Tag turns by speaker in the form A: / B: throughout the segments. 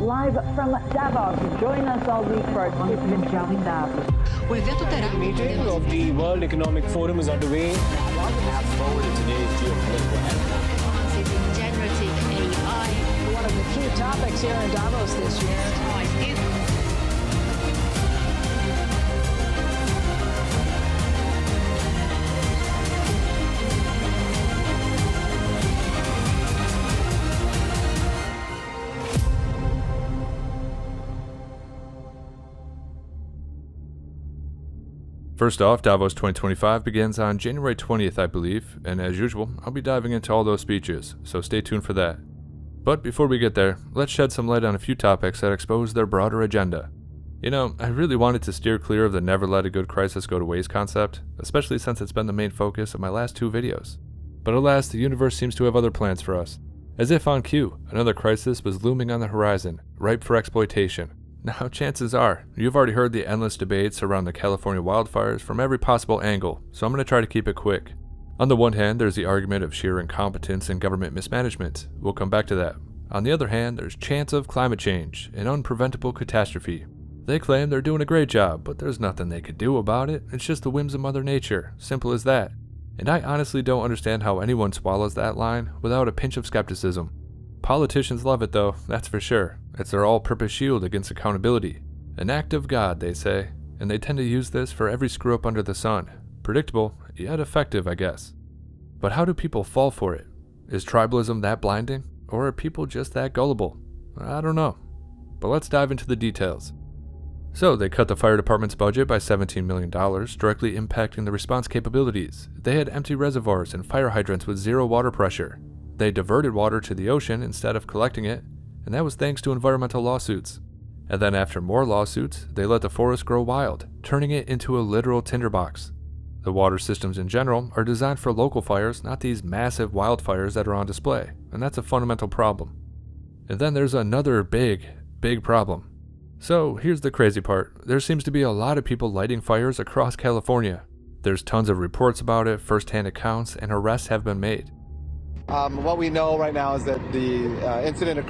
A: live from Davos. Join us all week for our tips in Davos.
B: O evento terá
C: meeting of the World Economic Forum is underway.
D: One path forward in today's geopolitical headline.
B: using generative AI.
E: One of the key topics here in Davos this year.
F: First off, Davos 2025 begins on January 20th, I believe, and as usual, I'll be diving into all those speeches, so stay tuned for that. But before we get there, let's shed some light on a few topics that expose their broader agenda. You know, I really wanted to steer clear of the never let a good crisis go to waste concept, especially since it's been the main focus of my last two videos. But alas, the universe seems to have other plans for us. As if on cue, another crisis was looming on the horizon, ripe for exploitation. Now, chances are, you've already heard the endless debates around the California wildfires from every possible angle, so I'm going to try to keep it quick. On the one hand, there's the argument of sheer incompetence and government mismanagement. We'll come back to that. On the other hand, there's chance of climate change, an unpreventable catastrophe. They claim they're doing a great job, but there's nothing they could do about it. It's just the whims of Mother Nature, simple as that. And I honestly don't understand how anyone swallows that line without a pinch of skepticism. Politicians love it though, that's for sure. It's their all-purpose shield against accountability. An act of God, they say, and they tend to use this for every screw-up under the sun. Predictable, yet effective, I guess. But how do people fall for it? Is tribalism that blinding, or are people just that gullible? I don't know. But let's dive into the details. So, they cut the fire department's budget by $17 million, directly impacting the response capabilities. They had empty reservoirs and fire hydrants with zero water pressure. They diverted water to the ocean instead of collecting it, and that was thanks to environmental lawsuits. And then after more lawsuits, they let the forest grow wild, turning it into a literal tinderbox. The water systems in general are designed for local fires, not these massive wildfires that are on display, and that's a fundamental problem. And then there's another big problem. So here's the crazy part. There seems to be a lot of people lighting fires across California. There's tons of reports about it, first-hand accounts, and arrests have been made.
G: What we know right now is that the incident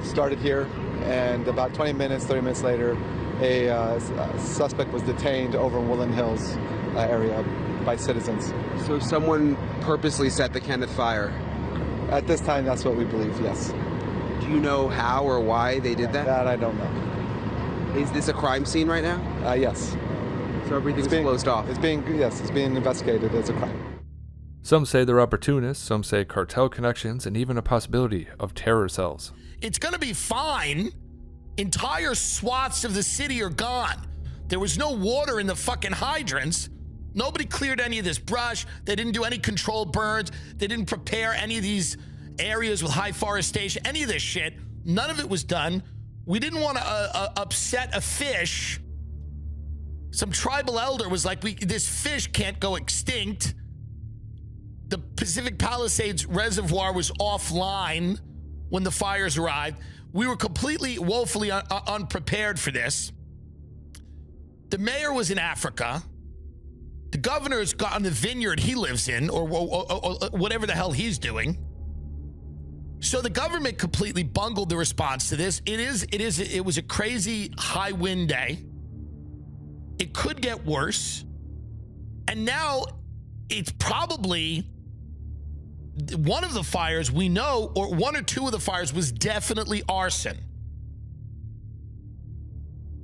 G: started here, and about 30 minutes later, a suspect was detained over in Woodland Hills area by citizens.
H: So someone purposely set the Kenneth fire?
G: At this time, that's what we believe, yes.
H: Do you know how or why they did that?
G: That I don't know.
H: Is this a crime scene right now?
G: Yes.
H: So everything's closed off?
G: It's being investigated as a crime.
F: Some say they're opportunists, some say cartel connections, and even a possibility of terror cells.
I: It's going to be fine. Entire swaths of the city are gone. There was no water in the fucking hydrants. Nobody cleared any of this brush. They didn't do any controlled burns. They didn't prepare any of these areas with high forestation, any of this shit. None of it was done. We didn't want to upset a fish. Some tribal elder was like, this fish can't go extinct. The Pacific Palisades Reservoir was offline when the fires arrived. We were completely woefully unprepared for this. The mayor was in Africa. The governor's got on the vineyard he lives in, or whatever the hell he's doing. So the government completely bungled the response to this. It was a crazy high wind day. It could get worse. And now it's probably one of the fires we know, or one or two of the fires was definitely arson.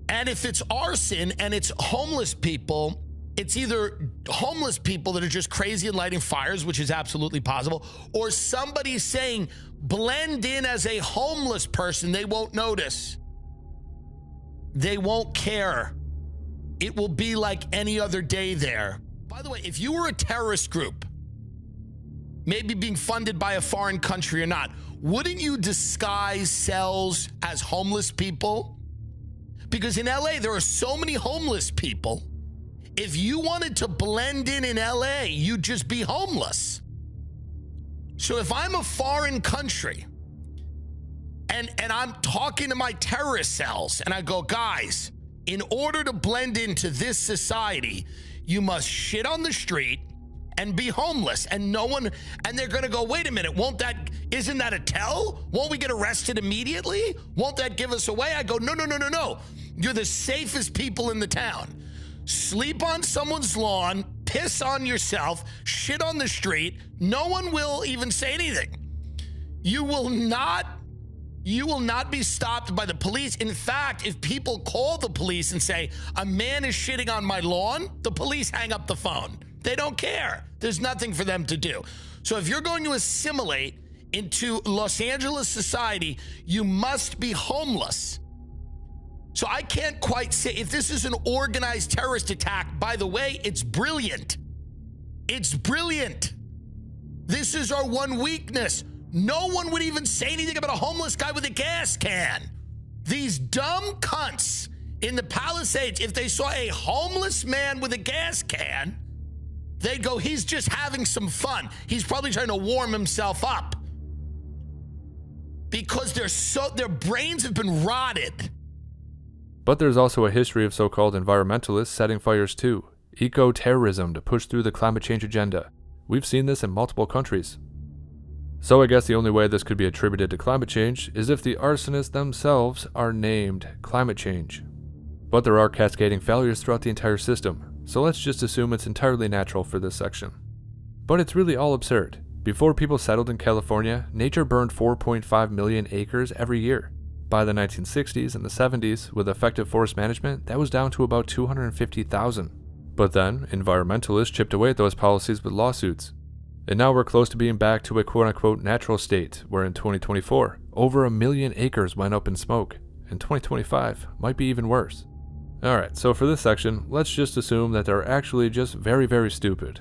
I: And if it's arson and it's homeless people, it's either homeless people that are just crazy and lighting fires, which is absolutely possible, or somebody saying, blend in as a homeless person, they won't notice. They won't care. It will be like any other day there. By the way, if you were a terrorist group, maybe being funded by a foreign country or not, wouldn't you disguise cells as homeless people? Because in LA, there are so many homeless people. If you wanted to blend in LA, you'd just be homeless. So if I'm a foreign country and I'm talking to my terrorist cells and I go, guys, in order to blend into this society, you must shit on the street and be homeless, and no one, and they're going to go, wait a minute, isn't that a tell? Won't we get arrested immediately? Won't that give us away? I go, no. You're the safest people in the town. Sleep on someone's lawn, piss on yourself, shit on the street. No one will even say anything. You will not be stopped by the police. In fact, if people call the police and say, a man is shitting on my lawn, the police hang up the phone. They don't care. There's nothing for them to do. So if you're going to assimilate into Los Angeles society, you must be homeless. So I can't quite say if this is an organized terrorist attack. By the way, it's brilliant. It's brilliant. This is our one weakness. No one would even say anything about a homeless guy with a gas can. These dumb cunts in the Palisades, if they saw a homeless man with a gas can, they'd go, he's just having some fun. He's probably trying to warm himself up. Because their brains have been rotted.
F: But there's also a history of so-called environmentalists setting fires too. Eco-terrorism to push through the climate change agenda. We've seen this in multiple countries. So I guess the only way this could be attributed to climate change is if the arsonists themselves are named climate change. But there are cascading failures throughout the entire system, so let's just assume it's entirely natural for this section. But it's really all absurd. Before people settled in California, nature burned 4.5 million acres every year. By the 1960s and the 70s, with effective forest management, that was down to about 250,000. But then, environmentalists chipped away at those policies with lawsuits. And now we're close to being back to a quote-unquote natural state, where in 2024, over 1 million acres went up in smoke, and 2025 might be even worse. Alright, so for this section, let's just assume that they're actually just very, very stupid.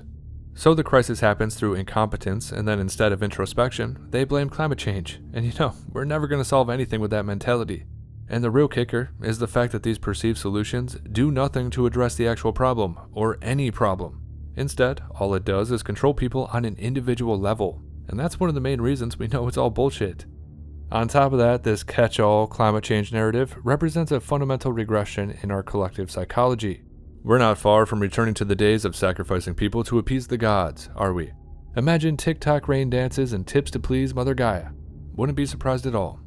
F: So the crisis happens through incompetence, and then instead of introspection, they blame climate change. And we're never going to solve anything with that mentality. And the real kicker is the fact that these perceived solutions do nothing to address the actual problem, or any problem. Instead, all it does is control people on an individual level, and that's one of the main reasons we know it's all bullshit. On top of that, this catch-all climate change narrative represents a fundamental regression in our collective psychology. We're not far from returning to the days of sacrificing people to appease the gods, are we? Imagine TikTok rain dances and tips to please Mother Gaia. Wouldn't be surprised at all.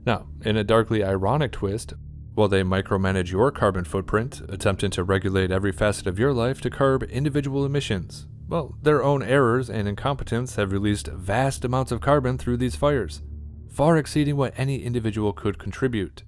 F: Now, in a darkly ironic twist, while they micromanage your carbon footprint, attempting to regulate every facet of your life to curb individual emissions, well, their own errors and incompetence have released vast amounts of carbon through these fires, far exceeding what any individual could contribute.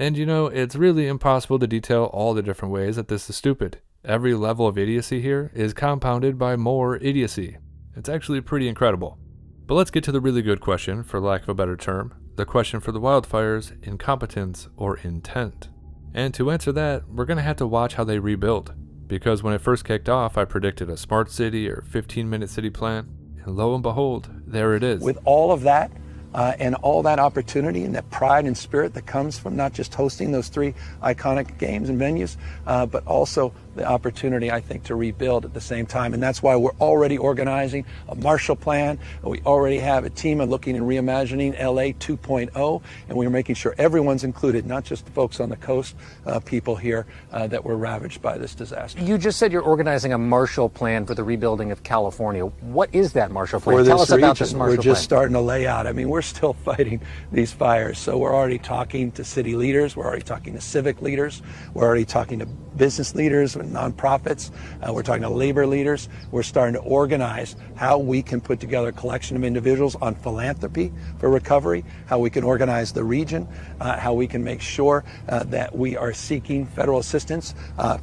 F: And it's really impossible to detail all the different ways that this is stupid. Every level of idiocy here is compounded by more idiocy. It's actually pretty incredible. But let's get to the really good question, for lack of a better term. The question for the wildfires, incompetence or intent? And to answer that, we're going to have to watch how they rebuild. Because when it first kicked off, I predicted a smart city or 15-minute city plan. And lo and behold, there it is.
J: With all of that, and all that opportunity and that pride and spirit that comes from not just hosting those 3 iconic games and venues, but also the opportunity, I think, to rebuild at the same time. And that's why we're already organizing a Marshall Plan. We already have a team of looking and reimagining LA 2.0, and we're making sure everyone's included, not just the folks on the coast, people here that were ravaged by this disaster.
K: You just said you're organizing a Marshall Plan for the rebuilding of California. What is that Marshall Plan? Tell us about this Marshall Plan.
J: We're just starting to lay out. I mean, we're still fighting these fires. So we're already talking to city leaders. We're already talking to civic leaders. We're already talking to business leaders and nonprofits. We're talking to labor leaders. We're starting to organize how we can put together a collection of individuals on philanthropy for recovery, how we can organize the region, how we can make sure that we are seeking federal assistance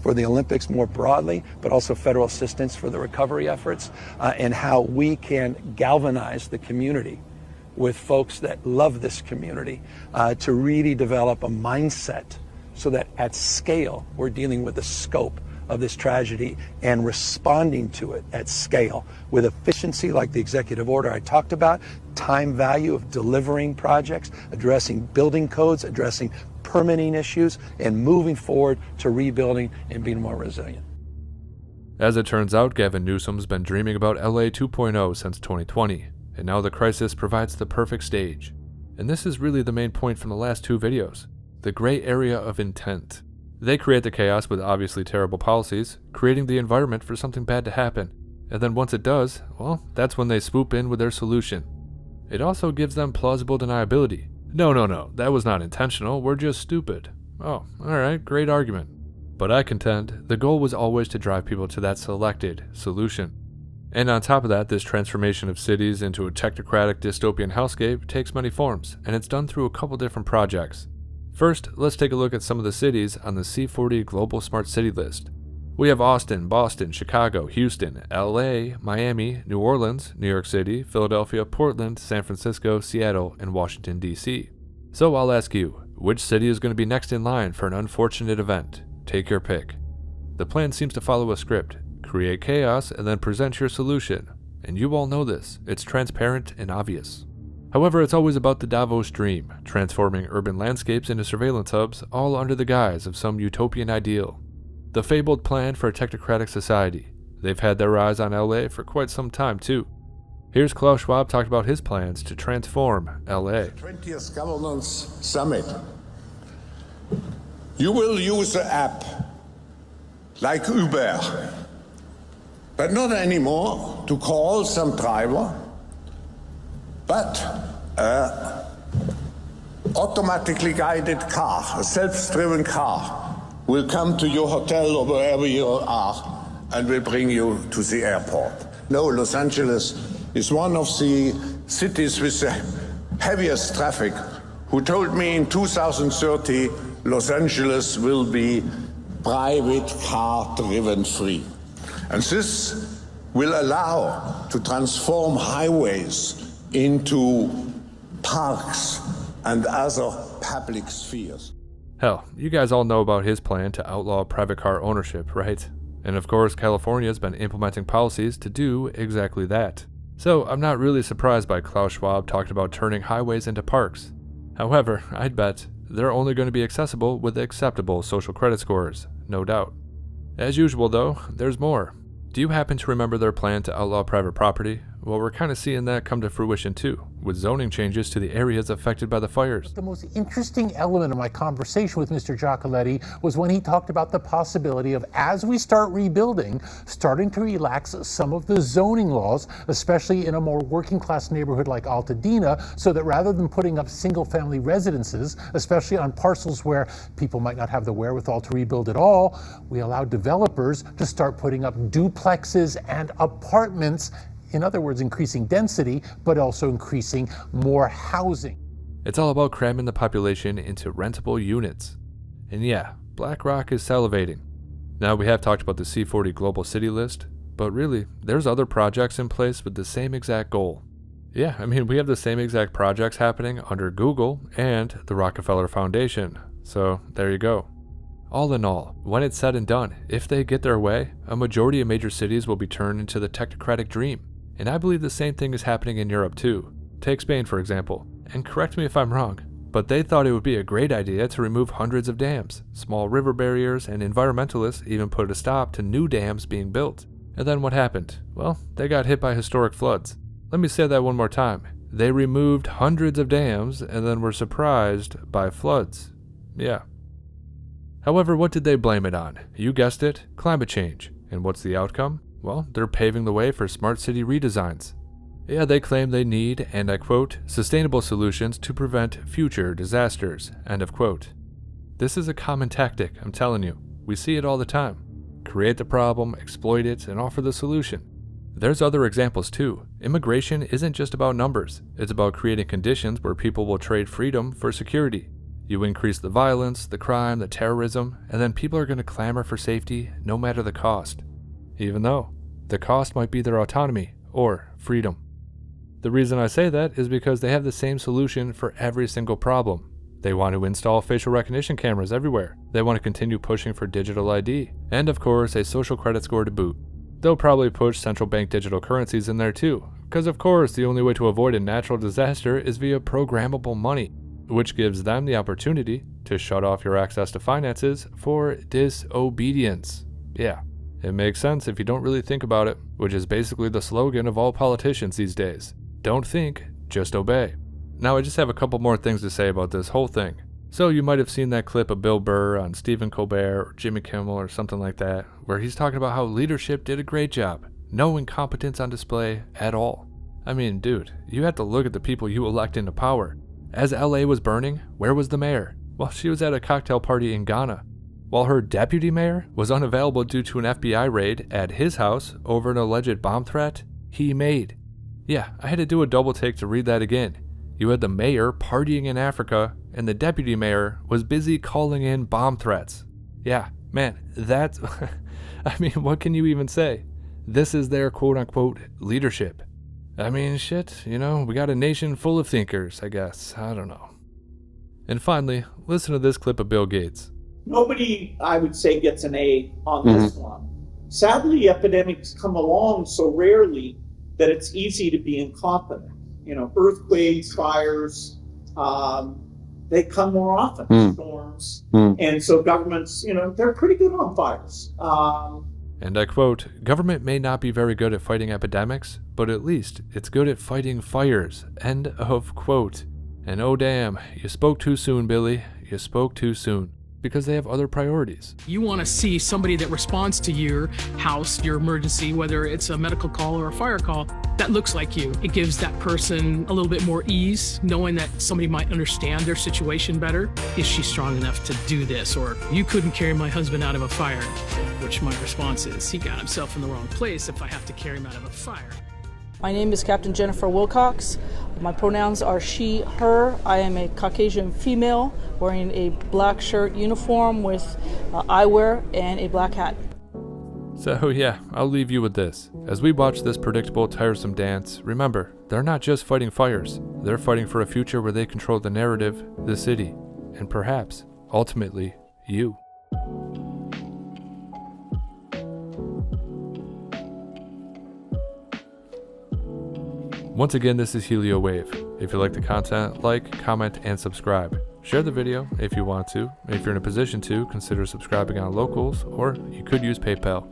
J: for the Olympics more broadly, but also federal assistance for the recovery efforts, and how we can galvanize the community with folks that love this community to really develop a mindset so that at scale we're dealing with the scope of this tragedy and responding to it at scale with efficiency like the executive order I talked about, time value of delivering projects, addressing building codes, addressing permitting issues, and moving forward to rebuilding and being more resilient.
F: As it turns out, Gavin Newsom's been dreaming about LA 2.0 since 2020, and now the crisis provides the perfect stage. And this is really the main point from the last 2 videos. The gray area of intent. They create the chaos with obviously terrible policies, creating the environment for something bad to happen. And then once it does, well, that's when they swoop in with their solution. It also gives them plausible deniability. No, that was not intentional, we're just stupid. Oh, alright, great argument. But I contend the goal was always to drive people to that selected solution. And on top of that, this transformation of cities into a technocratic dystopian hellscape takes many forms, and it's done through a couple different projects. First, let's take a look at some of the cities on the C40 Global Smart City list. We have Austin, Boston, Chicago, Houston, LA, Miami, New Orleans, New York City, Philadelphia, Portland, San Francisco, Seattle, and Washington, D.C. So I'll ask you, which city is going to be next in line for an unfortunate event? Take your pick. The plan seems to follow a script. Create chaos and then present your solution. And you all know this. It's transparent and obvious. However, it's always about the Davos dream, transforming urban landscapes into surveillance hubs, all under the guise of some utopian ideal. The fabled plan for a technocratic society. They've had their eyes on LA for quite some time too. Here's Klaus Schwab talking about his plans to transform LA.
L: 20th Governance Summit. You will use an app like Uber, but not anymore to call some driver, but an automatically guided car, a self-driven car, will come to your hotel or wherever you are and will bring you to the airport. No, Los Angeles is one of the cities with the heaviest traffic, who told me in 2030 Los Angeles will be private car driven free. And this will allow to transform highways into parks and other public spheres.
F: Hell, you guys all know about his plan to outlaw private car ownership, right? And of course, California has been implementing policies to do exactly that. So I'm not really surprised by Klaus Schwab talking about turning highways into parks. However, I'd bet they're only going to be accessible with acceptable social credit scores, no doubt. As usual though, there's more. Do you happen to remember their plan to outlaw private property? Well, we're kind of seeing that come to fruition too, with zoning changes to the areas affected by the fires.
M: The most interesting element of my conversation with Mr. Giacoletti was when he talked about the possibility of, as we start rebuilding, starting to relax some of the zoning laws, especially in a more working class neighborhood like Altadena, so that rather than putting up single family residences, especially on parcels where people might not have the wherewithal to rebuild at all, we allow developers to start putting up duplexes and apartments. In other words, increasing density, but also increasing more housing.
F: It's all about cramming the population into rentable units. And yeah, BlackRock is salivating. Now, we have talked about the C40 Global City list, but really, there's other projects in place with the same exact goal. Yeah, I mean, we have the same exact projects happening under Google and the Rockefeller Foundation. So there you go. All in all, when it's said and done, if they get their way, a majority of major cities will be turned into the technocratic dream. And I believe the same thing is happening in Europe too. Take Spain for example, and correct me if I'm wrong, but they thought it would be a great idea to remove hundreds of dams, small river barriers, and environmentalists even put a stop to new dams being built. And then what happened? Well, they got hit by historic floods. Let me say that one more time. They removed hundreds of dams and then were surprised by floods. Yeah. However, what did they blame it on? You guessed it, climate change. And what's the outcome? Well, they're paving the way for smart city redesigns. Yeah, they claim they need, and I quote, sustainable solutions to prevent future disasters, end of quote. This is a common tactic, I'm telling you. We see it all the time. Create the problem, exploit it, and offer the solution. There's other examples too. Immigration isn't just about numbers. It's about creating conditions where people will trade freedom for security. You increase the violence, the crime, the terrorism, and then people are going to clamor for safety no matter the cost. Even though the cost might be their autonomy or freedom. The reason I say that is because they have the same solution for every single problem. They want to install facial recognition cameras everywhere. They want to continue pushing for digital ID. And of course, a social credit score to boot. They'll probably push central bank digital currencies in there too. Because of course, the only way to avoid a natural disaster is via programmable money, which gives them the opportunity to shut off your access to finances for disobedience. Yeah. It makes sense if you don't really think about it, which is basically the slogan of all politicians these days. Don't think, just obey. Now I just have a couple more things to say about this whole thing. So you might have seen that clip of Bill Burr on Stephen Colbert or Jimmy Kimmel or something like that, where he's talking about how leadership did a great job. No incompetence on display at all. I mean, dude, you have to look at the people you elect into power. As LA was burning, where was the mayor? Well, she was at a cocktail party in Ghana. While her deputy mayor was unavailable due to an FBI raid at his house over an alleged bomb threat he made. Yeah, I had to do a double take to read that again. You had the mayor partying in Africa, and the deputy mayor was busy calling in bomb threats. Yeah, man, that's... I mean, what can you even say? This is their quote-unquote leadership. I mean, shit, you know, we got a nation full of thinkers, I guess. I don't know. And finally, listen to this clip of Bill Gates.
N: Nobody, I would say, gets an A on this one. Sadly, epidemics come along so rarely that it's easy to be incompetent. You know, earthquakes, fires, they come more often, storms. And so governments, you know, they're pretty good on fires.
F: And I quote, "Government may not be very good at fighting epidemics, but at least it's good at fighting fires." End of quote. And oh damn, you spoke too soon, Billy. You spoke too soon. Because they have other priorities.
O: You want to see somebody that responds to your house, your emergency, whether it's a medical call or a fire call, that looks like you. It gives that person a little bit more ease, knowing that somebody might understand their situation better. Is she strong enough to do this? Or, you couldn't carry my husband out of a fire. Which my response is, he got himself in the wrong place if I have to carry him out of a fire.
P: My name is Captain Jennifer Wilcox. My pronouns are she, her. I am a Caucasian female wearing a black shirt uniform with eyewear and a black hat.
F: So yeah, I'll leave you with this. As we watch this predictable, tiresome dance, remember, they're not just fighting fires. They're fighting for a future where they control the narrative, the city, and perhaps, ultimately, you. Once again, this is HelioWave. If you like the content, like, comment, and subscribe. Share the video if you want to. If you're in a position to, consider subscribing on Locals, or you could use PayPal.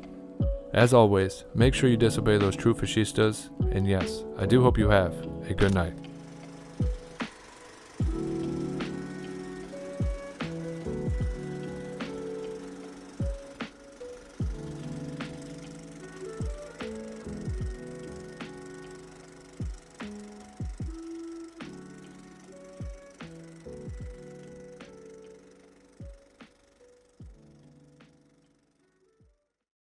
F: As always, make sure you disobey those true fascistas, and yes, I do hope you have a good night.